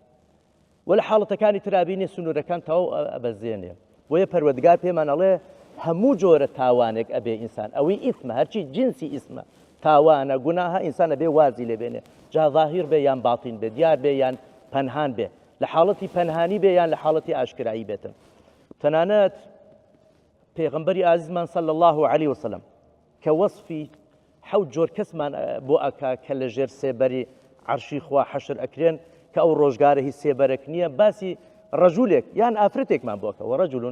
و لە حاڵەتەکانی ترابینێ سنوورەکان تەواو ئەبەزێنێ بۆیە پەروەردگار پێمان ئەڵێ هەموو جۆرە تاوانێک ئەبێ ئینسان ئەوەی ئیثمە هەرچی جنسی ئیثمە تاوانە گوناها ئینسانە بێ وازی لێ بێنێ جا ظاهیر بێ یان باتین بێ دیار بێ یان پەنهان بێ لە حاڵەتی پەنهانی بێ یان لە حاڵەتی ئاشکرایی بێتن تەنانەت پێغەمبەری ئازیزمان صلی الله عليه وسلم کە وەصفی حەوت جۆر کەسمان بۆ ئەکا کە لە ژێر سێبەری عەرشی خوا حەشر ئەکرێن کە ئەو ڕۆژگارە هیچ سێبەرێک نییە باسی ڕەجولێک یان ئافرەتێکمان بۆکە وەڕەجول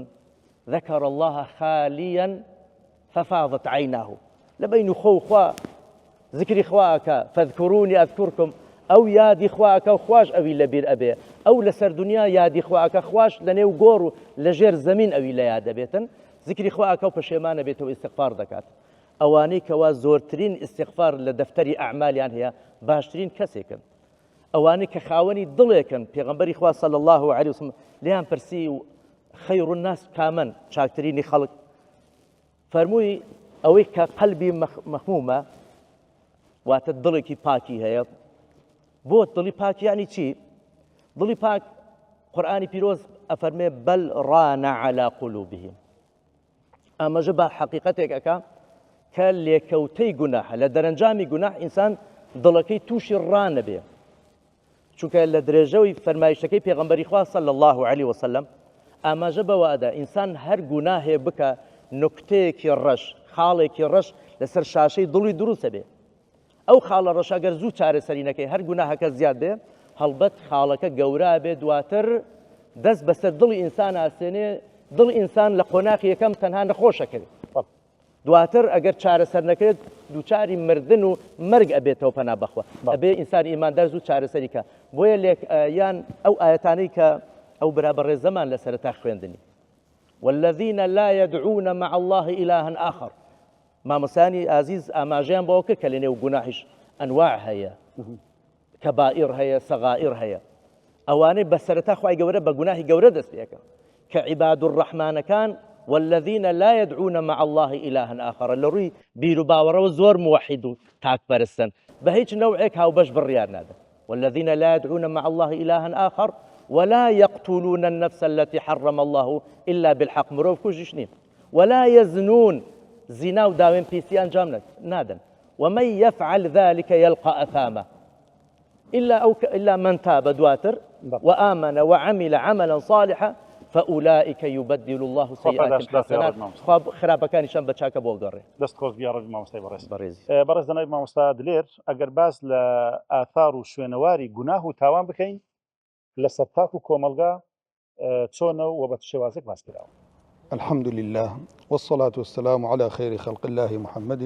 ذكر الله خاليا ففاضت عيناه لبين خو خوا ذكري خواك فاذكروني أذكركم أو يادي خواك خواش أوي لبير أبي أو لسر دنيا يادي خواك خواش لنيو قورو لجير زمين أوي لياد بيتن ذكري خواك وبشيمان بيتو استغفار دكات أواني كوا زورترين استغفار لدفتري أعمال يعني هي باشترين كسيكن أواني كخاوني ضليكن بيغنبري خوا صلى الله عليه وسلم ليان برسي خير الناس كامن شاكتريني خلق فرموي أوي كقلبي مخمومة واتدلكي باكي هي بوت ضلي باك يعني شي ضلي باك قرآني بيروز أفرمي بل ران على قلوبهم أما جبا حقيقتك أكا كاللي كوتي جناح لدرنجامي جناح إنسان ضلكي توشي الران به چونکە لە درێژەوەی فەرمایشتەکەی پێغەمبەری خوا صلی الله عليه وسلم ئاماژە بەوەدا ئینسان هەر گوناهێ بکە نوکتەیەکی ڕەش خاڵێکی ڕەش لەسەر شاشەی دڵی دروستە بێ ئەو خاڵە ڕەش ئەگەر زوو چارەسەری نەکەی هەر گوناهەکە زیاد بێ هەڵبەت خاڵەکە گەورە بێ دواتر دەست بەسەر دڵی ئینسان ئاستێنێ دڵی ئینسان لە قۆناغی یەکەم تەنها نەخۆشە کرد دواتر ئەگەر چارەسەر نەکرێت دووچاری مردن و مەرگ ئەبێتەوە پەنا بەخوا ئەبێ ئینسانی ئیماندار زوو چارەسەری کە بۆیە لێک یان ئەو ئاەتانەی کە ئەو بەرابەڕێ زەمان لەسەرەتا خوێندنی والذين لا يدعون مع الله إلها آخر مامۆستانی ئازیز ئاماژەیان بۆ کرد کە لەنێو گوناحیش ئەنواع هەیە کەبائیر هەیە سەغائیر هەیە ئەوانەی بەسەرەتا خوای گەورە بە گوناحی گەورە دەست پێکەن کە عیباد الرحمانەکان والذين لا يدعون مع الله إلها آخر لروي بيرو باورو زور موحد تاك برستن بهيج نوعك هاو باش بالريار نادا والذين لا يدعون مع الله إلها آخر ولا يقتلون النفس التي حرم الله إلا بالحق مروف كوجشنين ولا يزنون زنا وداوين بيسيان جامنت نادا ومن يفعل ذلك يلقى أثاما إلا من تاب دواتر وآمن وعمل عملا صالحا فأولئك يبدل الله سيئاتهم حسنات خراپەکانیشان بە چاکە بۆ گەڕێ دەست خۆش بیاڕ مامۆستای بەڕێزی بەڕێز دەنای مامۆستا دلێر ئەگەر باس لە ئاثار و شوێنەواری گوناه و تاوان بکەین لەسەر تاک و کۆمەلگا چۆنە و بە شێوازێک باس کراوە. الحمد لله والصلاة والسلام على خير خلق الله محمد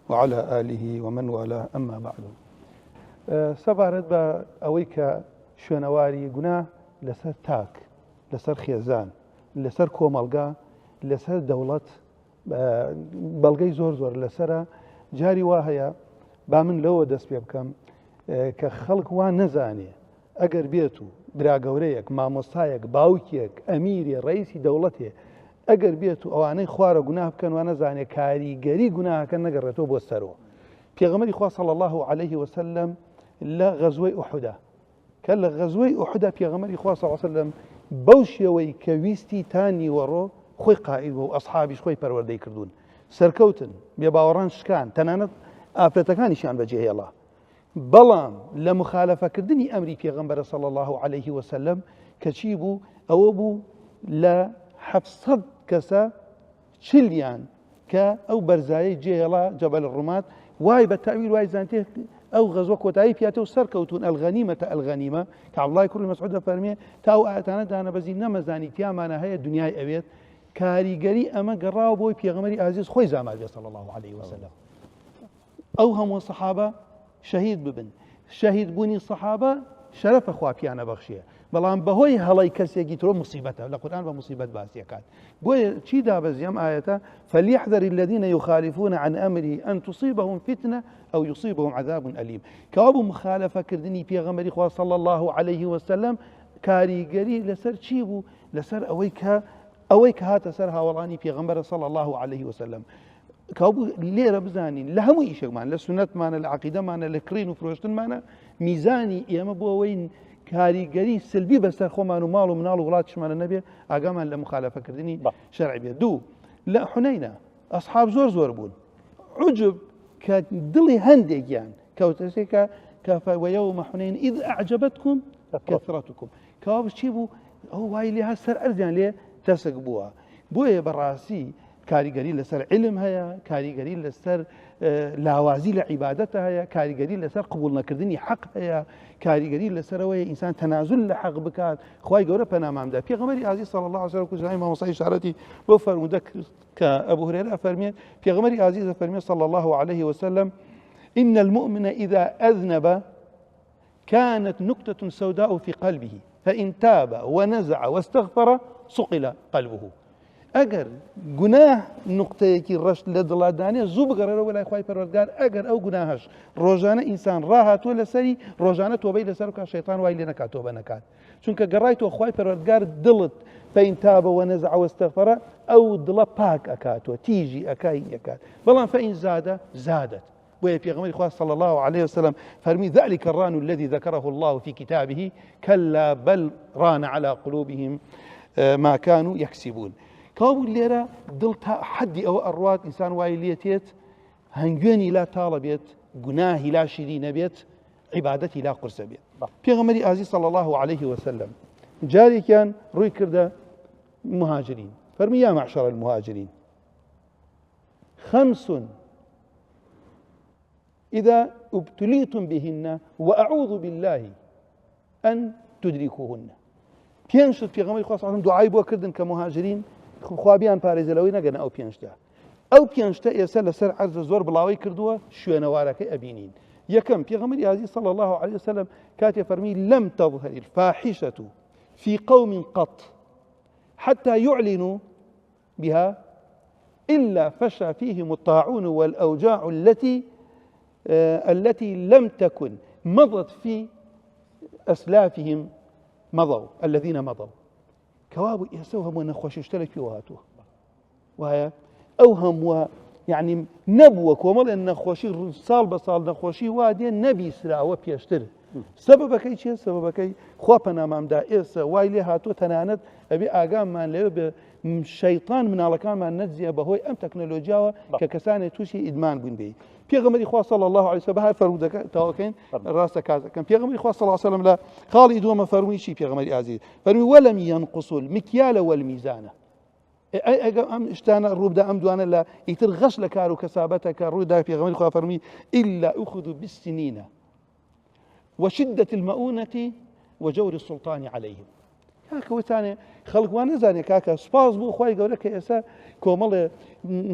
وعلى آله ومن والاه أما بعد. سەبارەت بە ئەوەی کە شوێنەواری گوناه لەسەر تاک لەسەر خێزان لەسەر کۆمەلگا لەسەر دەوڵەت بەڵگەی زۆر زۆر لەسرە جاری وا هەیە با من لەوە دەست پێ بکەم کە خەڵک وان نەزانێ ئەگەر بێت و براگەورەیەک مامۆستایەک باوکیەک ئەمیری ڕئیسی دەوڵەتێ ئەگەر بێت و ئەوانەی خوارە گوناه بکەن وان نەزانێ کاریگەری گوناهەکە نەگەڕێتەوە بۆ سەرەوە. پێغەمبەری خوا صلی الله عليه وسلم لە غەزوەی ئوحودە کە لە غەزوەی ئوحودە پێغەمبەری خوا صلی الله عليه وسلم بەو شێوەی کە ویستی تانی وەڕۆ خۆی قائید بوو و ئەسحابیش خۆی پەروەردەی کردوون سەرکەوتن بێباوەڕان شکان تەنانەت ئافرەتەکانیشیان بەجێهێڵا بەڵام لە مخالەفەکردنی ئەمری پێغەمبەر صلی الله عليه وسلم کە چی بوو ئەوە بوو لە 700 کەسە چلیان کە ئەو بەرزایی جێهێڵا جەبەل ڕوومات وای بە تاویل وای زانتێ ئەو غەزوە کۆتایی پیاتە و سەرکەوتون ئەلغەنیمەتە ئەلغەنیمە کە عەبدوڵای کوڕی مەسعود دەفەرمێ تا ئەو ئاەتانە دانەبەزی نەمەزانی تیامانە هەیە دنیای ئەوێت کاریگەری ئەمە گەڕاوە بۆی پێغەمبەری ئازیز خۆی زاماد بێ صلی الله عليه وسلم ئەو هەموو سەحابە شەهید ببن شەهید بوونی سەحابە شەرەفە خوا پیانە بەخشیە بەڵام بەهۆی هەڵی کەسێکی تۆ مصیبەتە لە قورئان بە مصیبەت باسیەکات بۆیە چی دابەزی ئەم ئاەتە فليحذر الذين يخالفون عن أمره أن تصيبهم فتنة أو يصيبهم عذاب أليم كوابو مخالفة كردني بيغمبري خوا صلى الله عليه وسلم كاريگەری لەسەر چی بوو لەسەر ئەوەی کە هاتە سەر هاوڵانی پێغەمبەر صلى الله عليه وسلم کابوو لێرە بزانین لە هەموو ئیشێکمان لە سونەتمانە لە عەقیدەمانە لە کڕین و فرۆشتنمانە میزانی ئێمە بۆ ئەوەی کاریگەری سلبی بەسەر خۆمان و ماڵ و مناڵ و وڵاتیشمانە نەبێ ئاگامان لە مخالەفەکردنی شەرعی بێت دوو لە حونەینە ئەسحاب زۆر بوون عجب کە دڵی هەندێکیان کەوتەسێکە کە وەیەومە حونەین ئیذ ئەعجەبەتکم کەثرەتکم کەوا چی بوو ئەو وای لێ هەست سەر ئەرزیان لێ تەسک بووە بۆیە بەڕاستی کاریگەری لەسەر علم هەیە کاریگەری لەسەر لاوازی لە عیبادەتە هەیە کاریگەری لەسەر قبول نەکردنی حەق هەیە کاریگەری لەسەرەوەی ئینسان تەنازل لە حەق بکات خوای گەورە پەنامامدا پێغەمبەری ئازیز صلی الله عليه وسلم کوزای مامۆستای شارەتی بۆ فەرموودە کە ئەبوو هورێرە فەرمێت پێغەمبەری ئازیز فەرمێت صلی الله عليه وسلم إن المؤمن إذا أذنب كانت نكتة سوداء في قلبه فإن تاب ونزع واستغفر صقل قلبه ئەگەر گوناه نقطەیەکی ڕەشت لە دڵادانێ زوو بگەڕێرەوە لای خوای پەروەردگار ئەگەر ئەو گوناهەش ڕۆژانە ئینسان ڕاهاتووە لەسەری ڕۆژانە تۆبەی لەسەر بکات شەیطان وای لێ نەکات تۆبە نەکات چونکە گەڕایتەوە خوای پەروەردگار دڵت فەئین تاب ونەزع واستغفر ئەو دڵە پاک ئەکاتەوە تیژی ئەکای ئەکات بەڵام فەئین زادە زادت بۆیە پێغەمبەری خوا صلی الله عليه وسلم فەرمی ذلك الران الذي ذكره الله في كتابه كلا بل ران على قلوبهم ما كانوا يكسبون کابوو لێرە دڵ تا حەدی ئەوە ئەڕوات ئینسان وای لێتێت هەنگوێنی لا تاڵە بێت گوناهی لا شیری نەبێت عیبادەتی لا قورسە بێت پێغەمبەری ئازیز صلی الله عليه وسلم جارێکیان ڕووی کردە مهاجرین فەرمی یا معشر المهاجرین خمس إذا ابتليتم بهن وأعوذ بالله أن تدركوهن پێنج پێغەمبەری خوا صلی الله عليه وسلم دوعای بۆ کردن کە مهاجرین خوابیان پارێزەلەوەی نەگەن ئەو پێنجتە ئەو پێنجتە ئێستا لەسەر عەرزە زۆر بڵاوی کردووە شوێنەوارەکەی ئەبینین یەکەم پێغەمبەری ئازیز صلی الله عليه وسلم کاتێ فەرمی لم تظهر الفاحشة في قوم قط حتى يعلنوا بها إلا فشى فيهم الطاعون والأوجاع التي لم تكن مضت في أسلافهم الذين مضوا كوابو ئێستا هەموو نەخۆشیشتە لە کوێوە هاتووە وایە ئەو هەمووە یعنی نەبووە کۆمەڵێن نەخۆشی ساڵ بە ساڵ نەخۆشی وا دێ نەبیسراوە پێشتر سەبەبەکەی چیە سەبەبەکەی خوا پەنامامدا ئێستا وای لێ هاتووە تەنانەت ئەبێ ئاگاممان لەوێ بە شەیطان مناڵەکانمان نەجزیە بەهۆی ئەم تەکنۆلۆژیاوە کە کەسانێک تووشی ئیدمان بوون بێ پێغەمبەری خوا صلی الله عليه وسلم بەهار فەرمودەکە تاوەکەین ڕاستە کازەکەم پێغەمبەری خوا صلی الله عليه وسلم لە خاڵی دووەمە فەرمووی چی پێغەمبەری ئازیز فەرمووی وەلەم ينقصوا المكيال والميزان ئەم شتانە ڕووبدا ئەم دوانە لە ئیتر غەش لە کار و کەسابەتەکە ڕوودا پێغەمبەری خوا فەرمووی إلا أخذوا بالسنين وشدة المؤونة وجور السلطان عليهم کاکەوتانێ خەڵکوان نەزانێ کاکە سوپاس بوو خوای گەورە کە ئێستا کۆمەڵێ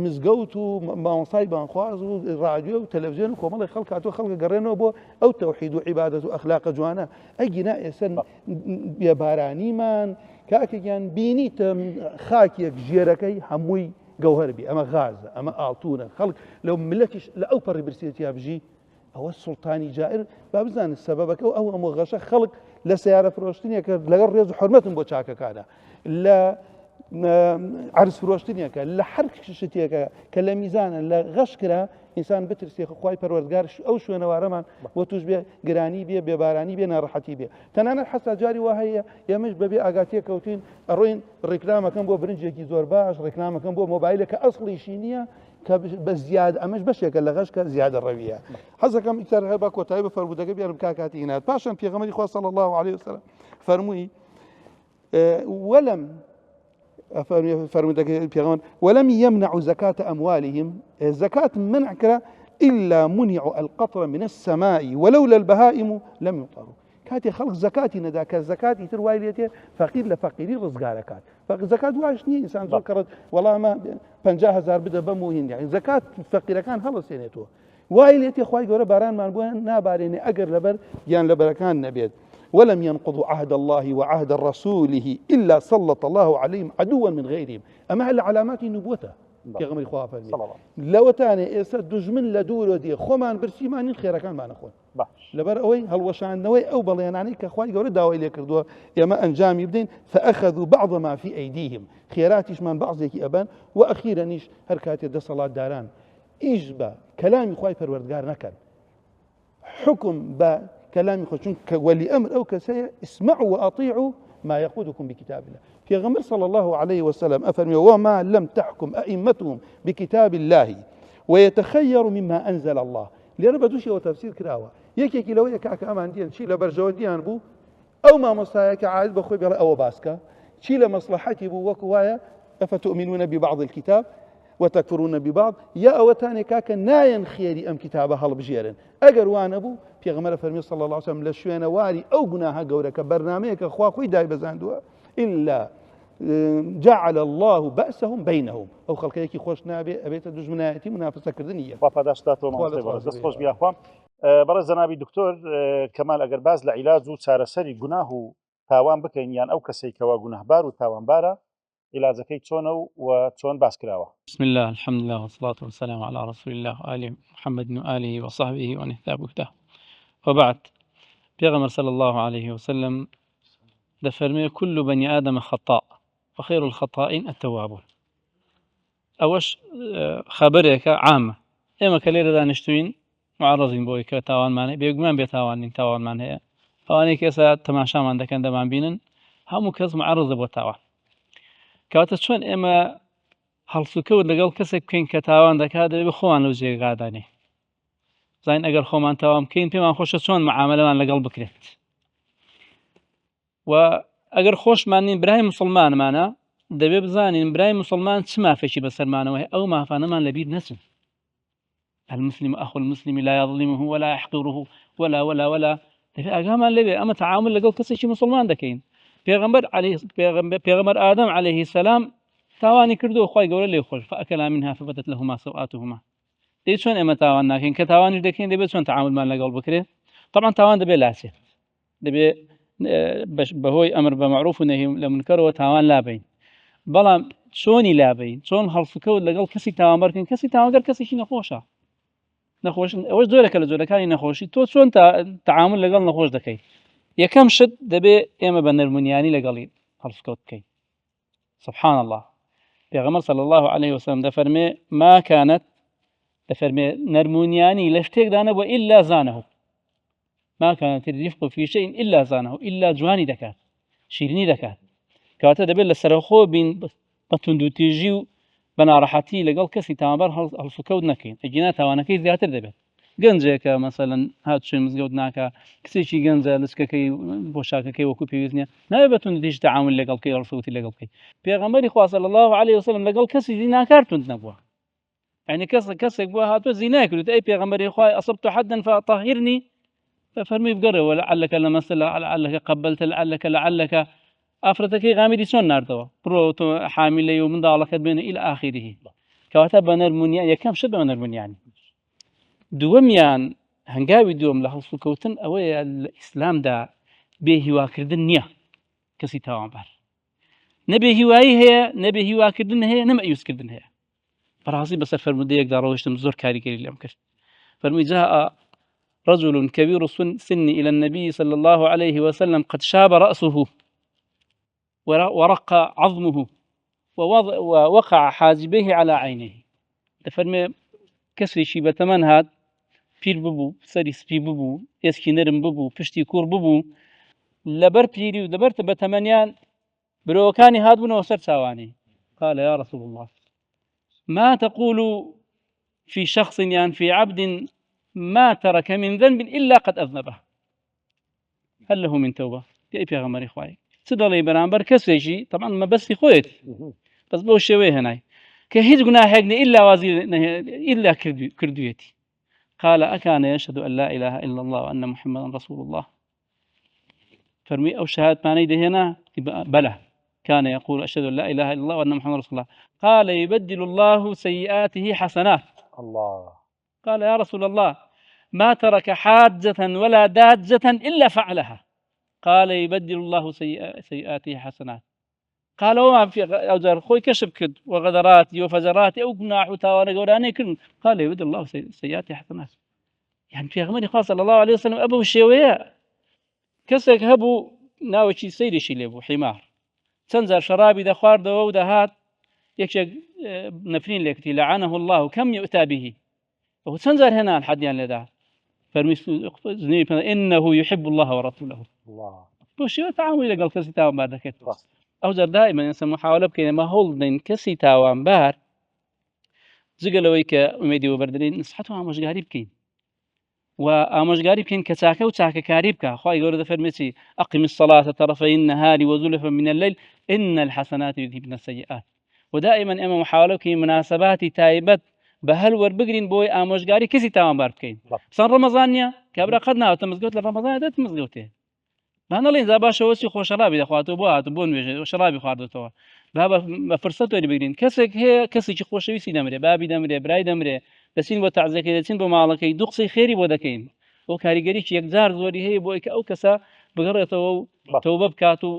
مزگەوت و مامۆستای بانخواز و ڕادیۆ و تەلەڤیزیۆن و کۆمەڵی خەڵک هاتووە خەڵکە گەڕێنەوە بۆ ئەو تەوحید و عیبادەت و ئەخلاقە جوانە ئەگینا ئێستا بێبارانیمان کاکەگیان بینیتە خاکێک ژێرەکەی هەمووی گەوهەر بی ئەمە غازە ئەمە ئاڵتونە خەڵک لەو ملەتیش لە ئەو پەڕی برسێتیا بژی ئەوە سوڵتانی جائر با بزانن سەبەبەکە و ئەو هەموو غەشە خەڵک لە سیارە فرۆشتنیەکە لەگەڵ ڕێز و حورمەتم بۆ چاکەکانە لە عەرز فرۆشتنیەکە لە هەر شتێکە کە لە میزانە لە غەش کرا ئینسان بترسێ خوای پەروەردگار ئەو شوێنەوارەمان بۆ توش بێ گرانی بێ بێبارانی بێ ناڕەحەتی بێ تەنانەت حەستا جاری وا هەیە ئێمەش بەبێ ئاگاتیە کەوتین ئەڕۆین ڕێکلامەکەم بۆ برنجێکی زۆر باش ڕێکلامەکەم بۆ مۆبایلەکە ئەسڵیشی نییە کە بە زیاد ئەمەش بەشێکە لە غەشکە زیادە ڕەویە حەزەکەم ئیتر هەر بە کۆتایی بە فەرمودەکە بیارم کاکاتی هینات پاشان پێغەمبەری خوا صلی الله عليه وسلم فەرمووی وەلەم فرمودك في ولم يمنعوا زكاة أموالهم الزكاة منع كرا إلا منعوا القطر من السماء ولولا البهائم لم يطروا كاتي خلق زكاتي نداك الزكاة يتروي ليتي فقير لفقيري رزقا لكات فزكاة واشني إنسان زور كرد والله ما 50,000 بدا بموهين يعني زكاة فقير كان خلص ينتو وايليتي أخوي جورا باران ما نقول ناباريني أجر لبر يعني لبركان نبيد ولم ينقضوا عهد الله وعهد رسوله إلا سلط الله عليهم عدوا من غيرهم أما هل علامات نبوته يا غمر إخوة لو تاني دجمن لدور ودي خمان برسيمان الخير كان ما نخون لبر أوي هل وشان نوي أو بليان عنيك أخوي جورا داوي لك ردوا يا ما أنجام يبدين فأخذوا بعض ما في أيديهم خيراتش من بعض ذيك أبان وأخيرا نيش هركات يد صلاة داران إجبا كلام إخوي فروردقار نكن حكم با كلام يخشون ولي أمر أو كسيء اسمعوا وأطيعوا ما يقودكم بكتاب الله في غمر صلى الله عليه وسلم أفرمي وما لم تحكم أئمتهم بكتاب الله ويتخير مما أنزل الله لأن بدوشي وتفسير كراوة يكي لو يكاك أمان دين شي لبرجو ديان بو أو ما مصايك عاد بخوي بلا أو باسكا شي لمصلحتي بو وكوايا أفتؤمنون ببعض الكتاب وتكفرون ببعض يا أوتاني كاك ناين خيري أم كتابها هالبجيرن أجر وانا أبو في غمرة فرمي صلى الله عليه وسلم لشوينا واري أو جناها جورك برنامجك أخوا خوي داي بزاندوا إلا جعل الله بأسهم بينهم أو خلقيك خوش نابي أبيت دجمناتي منافسة كردنية. بابا داشتاتو منصب دست خوش بيا برز جنابي دكتور كمال أجر باز لعلاج وسارسري جناه تاوان بكين يعني أو كسيك وجناه بار وتاوان بارا إلى زكاة شونو وشون باسكراوة. بسم الله الحمد لله والصلاة والسلام على رسول الله وآل محمد وآله وصحبه ومن اهتدى بهداه وبعد بيغمر صلى الله عليه وسلم دفرمي كل بني آدم خطاء وخير الخطائين التوابون أوش خبرك عامة إما كليل دانشتوين معرضين بويك تاوان مانه بيقمان بيتاوان تاوان مانه أواني كيسا تماشا من دكان دمان بينن همو كز معرض بوتاوان كواتا شون إما هەڵسوکەوت لەگەڵ کەسێک بکەین کە تاوان دەکات دەبێت خۆمان لەو جێگادانێ زین ئەگەر خۆمان تاوان بکەین پێمان خۆشە چۆن معاملەمان لەگەڵ بکرێت و ئەگەر خۆشمان نین برای موسڵمانمانە دەبێت بزانین برای موسڵمان چ مافێکی بەسەرمانەوە هەیە ئەو مافانەمان لەبیر نەچن المسلم أخو المسلم لا يظلمه ولا يحقره ولا دەبێت ئاگامان لەبێ ئەمە تعامل لەگەڵ کەسێکی موسڵمان دەکەین پێغەمبەر ئادەم عليه السلام تاوانی کردو خوای گەورە لێ خۆش فأكلا منها فبدت لهما سوآتهما دەی چۆن ئێمە تاوان ناکەین کە تاوانی دەکەین دەبێت چۆن تعاملمان لەگەڵ بکرێت طبعا تاوان دەبێت لاسێت دەبێت بەهۆی ئەمر بە معروف و نەهی لە منکەرەوە تاوان لابین بەڵام چۆنی لابین چۆن هەڵسوکەوت لەگەڵ کەسی تاوانبەر بکەین کەسی تاوانگەر کەسێکی نەخۆشە ئەوەش زۆرێکە لە جۆرەکانی نەخۆشی تۆ چۆن تعامل لەگەڵ نەخۆش دەکەیت یەکەم شت دەبێت ئێمە بە نەرمونیانی لەگەڵی هەڵسوکەوت بکەین سبحان الله پیغمبر صلى الله عليه وسلم دفرمي ما كانت دفرمي نرمونياني لشتيك دانا وإلا زانه ما كانت الرفق في شيء إلا زانه إلا جواني دكات شيرني دكات كواتا دبل لسرخو بين بطندو تيجيو بنا راحتي لقل كسي تامبر هالفكود نكين اجينا توانكي زياتر دبل گەنجێکە مثلا هات شوێن مزگەوت ناکە کسێکی گەنجە لچکەکەی بۆشاکەکەی وەکو پێویست نییە نابێت بەتون دیش تعامل لەگەڵکەی ڕسووتی لەگەڵکەی پێغەمبەری خوا صلی الله عليه وسلم لەگەڵ کەسی زیناکار تند نەبووە يعني کەسێک بووە هاتووە زینای کردوت ئەی پێغەمبەری خوا أصبت حدا فطهرني ففرمي بقرة ولعلك لمست لعلك قبلت لعلك ئافرەتەکەی غامیری چۆن ناردەوە بڕۆ تۆ حامیلەی و منداڵەکەت بێنە إلى آخره کەواتە بە نەرمونیان یەکەم شت بە نەرمونیانی دووەمیان هەنگاوی دووەم لە هەڵسوکەوتن ئەوەیە لە ئیسلامدا بێهیواکردن نییە کەسی تاوانبار نەبێ هیوایی هەیە نەبێ هیواکردن هەیە نەمەئیوسکردن هەیە بەڕاستی بەسەر فەرمودەیەکدا ڕۆیشتم زۆر کاریگەری لێم کرد فەرمووی جاء رجل كبير السن إلى النبي صلى الله عليه وسلم قد شاب رأسه ورق عظمه ووقع حاجبيه على عينيه دفرمي كسري شي بتمن هاد پیر ببوو سەری سپی ببوو ئێسکی نەرم ببوو پشتی کوڕ ببوو لەبەر پیری و دەبەرتە بە تەمەنیان برۆکانی هاتبوونەوە سەر چاوانی قال يا رسول الله ما تقول في شخص يعني في عبد ما ترك من ذنب إلا قد أذنبه هل له من توبة يا پیغمبر خوای دەڵێ بەرامبەر کەسێکی طبعا مەبەستی خۆیەتی بەس بەو شێوەیە هێنای کە هیچ گوناحێک نە ئیلا وازی ئیلا کردوێتی قال أكان يشهد أن لا إله إلا الله وأن محمدا رسول الله فرمي أو شهادة ماني دهنا بلى كان يقول أشهد أن لا إله إلا الله وأن محمدا رسول الله قال يبدل الله سيئاته حسنات الله قال يا رسول الله ما ترك حاجة ولا داجة إلا فعلها قال يبدل الله سيئاته حسنات قال وما في أوزار خوي كشف كد وغدراتي وفجراتي أو جناح وتاوانا قولاني كن قال يبدل الله سيئاته حسنات يعني في أغماني خاص صلى الله عليه وسلم أبو الشيوية كسك هبو ناوشي سيري شي ليبو حمار تنزل شرابي دا خوار دا ودا هات يكشك نفرين لكتي لعنه الله كم يؤتى به وهو تنزل هنا الحد يعني لدا فرمي إنه يحب الله ورسوله الله بوشي تعامل لقل كسي تاوان بار دكت أوزر دائما إنسان محاولة بكينا ما هول دين كسي تاوان بار زقلوي كأميدي وبردلين نصحته عمشقاري بكين وآمشقاري بكين كتاكا وتاكا كاريبكا خواهي قولة فرمتي أقم الصلاة طرفي النهار وزلفا من الليل إن الحسنات يذهبن السيئات ودائما إما محاولة بكين مناسباتي تايبت بهالور بقرين بوي آمشقاري كسي تاوان بار بكين صار رمضانيا كابرا قدنا وتمزقوت لرمضان دات مزقوتين بهنا لين زابا شوسي خو شرابي دخواتو بوات بون ويجي شرابي خواردتوا بابا فرصته اللي بقرين كسك هي كسي خوشويسي دمري بابي دمري براي دمري دەچین بۆ تعزیەکەی دەچین بۆ ماڵەکەی دوو قسەی خێری بۆ دەکەین بۆ کاریگەریی یەکجار زۆری هەیە بۆ ئەو کەسە بگەڕێتەوە و تەوبە بکات و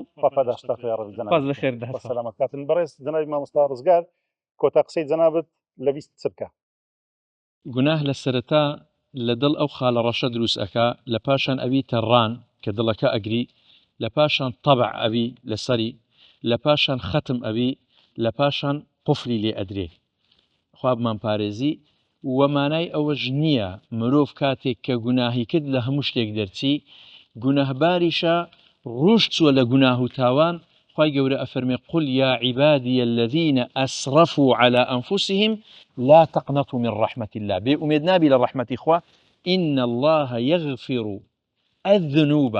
خواز لە خێر دەهات سەلامەت کاتن بەڕێز جەنابی مامۆستا ڕزگار کۆتا قسەی جەنابەت لە بیست چ بکە گوناه لە سەرەتا لە دڵ ئەو خاڵە ڕەشە دروست ئەکا لە پاشان ئەوی تەڕان کە دڵەکە ئەگری لە پاشان تەبع ئەوی لەسەری لە پاشان ختم ئەوی لە پاشان قفلی لێ ئەدرێ خوا بمان پارێزی ومانای ئەوەش نییە مرۆڤ کاتێک کە گوناهی کرد لە هەموو شتێک دەرچی گونەهباریشە ڕوش چووە لە گوناه و تاوان خوای گەورە ئەفەرمێ قل يا عبادي الذين أسرفوا على أنفسهم لا تقنطوا من رحمة الله بأمید نابی لە ڕەحمەتی خوا إن الله يغفر الذنوب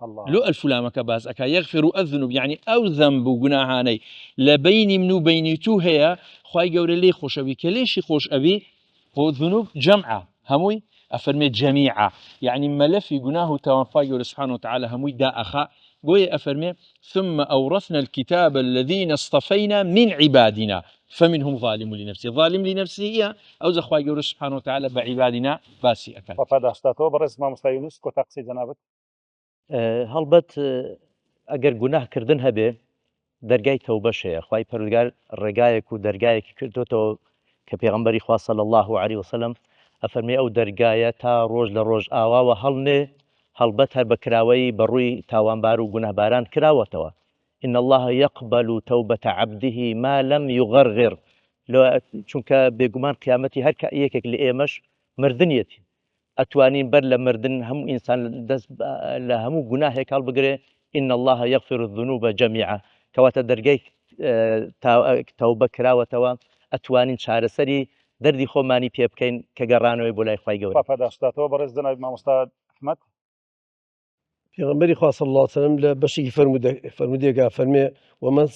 لو الفلامك باز أكا يغفر الذنوب يعني أو ذنب جناهاني لبين من بينتو هي خواي جور لي خوش أبي كليش خوش أبي هو الذنوب جمعة هموي أفرمي جميعة يعني ملفي جناه توفى جور سبحانه وتعالى هموي دا أخا قوي أفرمي ثم أورثنا الكتاب الذين اصطفينا من عبادنا فمنهم ظالم لنفسه ظالم لنفسه هي أو زخواي جور سبحانه وتعالى بعبادنا باسي أكل فدا استاتو برز ما مستيونس كوتاقسي جنابت هەڵبەت ئەگەر گوناه کردن هەبێ دەرگای تەوبەشەیە خوای پەروەردگار ڕێگایەک و دەرگایەکی کردوتەوە کە پێغەمبەری خوا صلی الله علیه وسلم ئەفەرمێ ئەو دەرگایە تا ڕۆژ لە ڕۆژ ئاواوە هەڵنێ هەڵبەت هەر بە کراوەی بەڕووی تاوانبار و گونەهباران کراوەتەوە إن الله يقبل توبة عبده ما لم يغرغر چونکە بێگومان قیامەتی هەر یەکێک لە ئێمەش مردنیەتی ئەتوانین بەر لە مردن هەموو ئینسان دەست لە هەموو گوناهێک هەڵبگرێ إن الله يغفر الذنوب جميعا کەواتە دەرگای تەوبە کراوەتەوە ئەتوانین چارەسەری دەردی خۆمانی پێ بکەین کە گەڕانەوەی بۆ لای خوای گەورە پاداشتاتەوە بەڕێز جەنابی مامۆستا ئەحمەد پێغەمبەری خوا صلی الله عليه وسلم لە بەشێکی فەرمودێکا فەرمێ ومن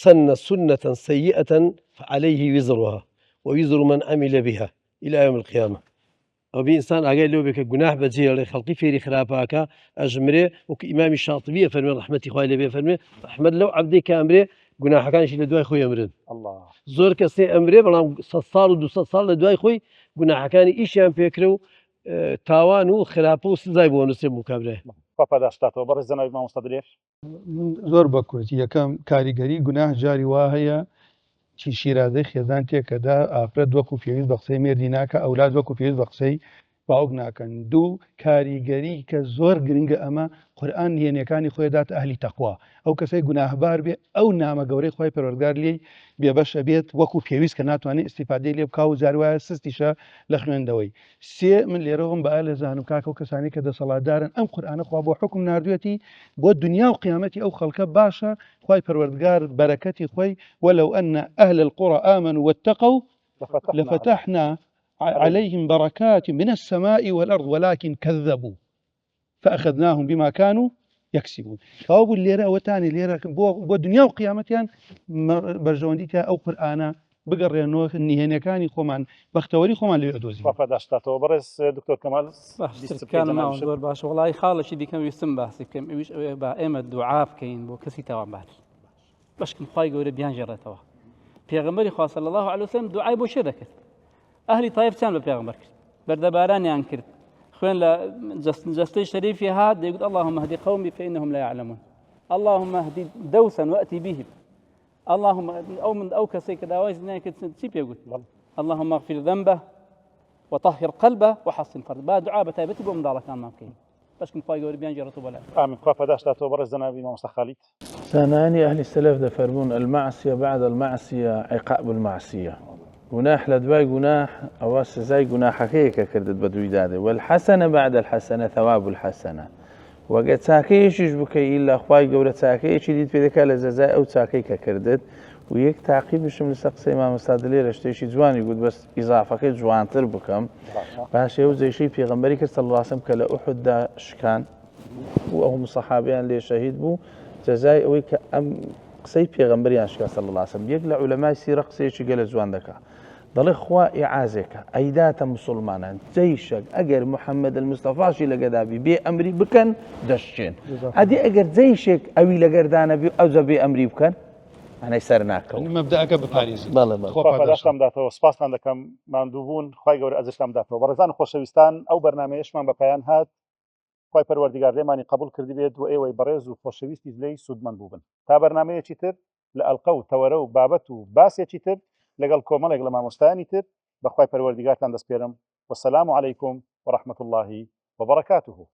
سن سنة سيئة فعليه وزرها ووزر من عمل بها إلى يوم القيامة أو بإنسان أجل له بك جناح بجيل خلقي في خلافك أجمره وكإمام الشاطبي فرمي رحمتي خوالي به فرمي أحمد لو عبدي كأمره جناح كان شيء لدواي خوي أمرن الله زور كسي أمره بلام صار ودو صار لدواي خوي جناح كان إيش يام فكره تاوان وخلافه وسزاي بونسي مكابره پاداشتاتەوە بەڕێز جەنابی مامۆستا درێژ زۆر بە کورتی یەکەم کاریگەری گوناه جاری وا هەیە چی شیرازەی خێزان تێکەدا ئافرەت وەکو پێویست بە قسەی مێردی ناکە ئەولاد وەکو پێویست بە قسەی باوک ناکەن دوو کاریگەری کە زۆر گرنگە ئەمە قورئان هێنیەکانی خۆی دات ئەهلی تەقوا ئەو کەسەی گوناهبار بێ ئەو نامە گەورەی خۆی پەروەردگار لێی بێبەشە بێت وەکو پێویست کە ناتوانێت ئیستیفادەی لێ بکا و جاروایە سستیشە لە خوێندەوەی سێ من لێرەوەم بە لە زانم کاکە و کەسانی کە دەسەڵاتدارن ئەم قورئانە خوا بۆ حکم ناردوێتی بۆ دنیا و قیامەتی ئەو خەڵکە باشە خوای پەروەردگار بەرەکەتی خۆی ولو أن أهل القرى آمنوا واتقوا لفتحنا عليهم بركات من السماء والأرض ولكن كذبوا فأخذناهم بما كانوا یەکسی بوون کاوا بوو لێرە ئەوەتانی لێرە بۆ دنیا و قیامەتیان بەرژەوەندی تا ئەو قورئانە بگەڕێنەوە نهێنەکانی خۆمان بەختەوەری خۆمان لێ دۆزی پاداشتاتەوە بەڕێز دکتۆر کەمال زۆر باش وڵی خاڵەشی دیکەم ویستم باسی بکەم ئەویش ئەوێ با ئێمە دوعا بکەین بۆ کەسی تاوانبار بەشکم خوای گەورە بیانژێڕێتەوە پێغەمبەری خوا صلی الله علیه وسلم دوعای بۆ شێ دەکرد ئەهلی تایب چیان بە پێغەمبەر کرد بەردەبارانیان کرد خوێن لە جەستەی شەریفی هات دەیگوت اللهم اهدي قومي فإنهم لا يعلمون اللهم اهدي دوسا وأتي بهم اللهم أو كسيك داواز نايك تسيب يقول اللهم اغفر ذنبه وطهر قلبه وحسن فرده بعد دعاء بتايبتي بوم دالك كان ممكن بس كن فايق وربيان جرتوا بلا آمين خوا پاداشتاتەوە بەڕێز جەنابی مامۆستا خالید زانانی ئەهلی سەلەف دەفەرموون المعصية بعد المعصية عقاب المعصية گوناح لە دوای گوناح ئەوە سزای گوناحەکەیە کە کردت بە دووی دادێ والحەسەنە بعد الحەسەنە ثواب الحەسەنە وەگە چاکەیەکیش بکەی ئیلا خوای گەورە چاکەیەکی دیت پێ دەکات لە جەزای ئەو چاکەی کە کردت و یەک تاقیبشم لەسەر قسەی مامۆستا دلێرە شتێکی جوانی گوت بەس ئیزافەکەی جوانتر بکەم باشێ و جێشەی پێغەمبەری کرد صلی الله علیه وسلم کە لە ئوحوددا شکان و ئەو سەحابەیان لێ شەهید بوو جەزای ئەوەی کە ئەم قسەی پێغەمبەریان شکا صلی الله علیه وسلم یەک لە عولەمای سیرە قسەیەکی گەلە جوان دەکات دەڵێ خوا ئیعازێکە ئەیداتە مسلمانان جەیشەک ئەگەر محەممەد المستەفاشی لەگەدابی بێ ئەمری بکەن دەشتێن ئەدی ئەگەر جەیشێک ئەوی لەگەردانەبی ئەوجە بێ ئەمری بکەن ئەنەی سەر ناکەون مەبدەئەکە بپارێزن پاداشتان داتەوە سپاسمان دەکەم ماندووبوون خوای گەورە ئەزشتان داتەوە بەڕێزان خۆشەویستان ئەو بەرنامەیەشمان بە پایان هات خوای پەروەردیگار لێمانی قبول کردی بێت و ئێوەی بەڕێز و خۆشەویستی لێی سوودمەند بووبن تا بەرنامەیەکی تر لە ئەلقە و تەوەرە و بابەت و باسێکی تر لەگەڵ کۆمەڵێک لە مامۆستایانی تر بەخوای پەروەردیگارتان دەسپێرم وەسەلام عەلەیکوم وەڕەحمەتوڵڵاهی وبەڕەکاتوه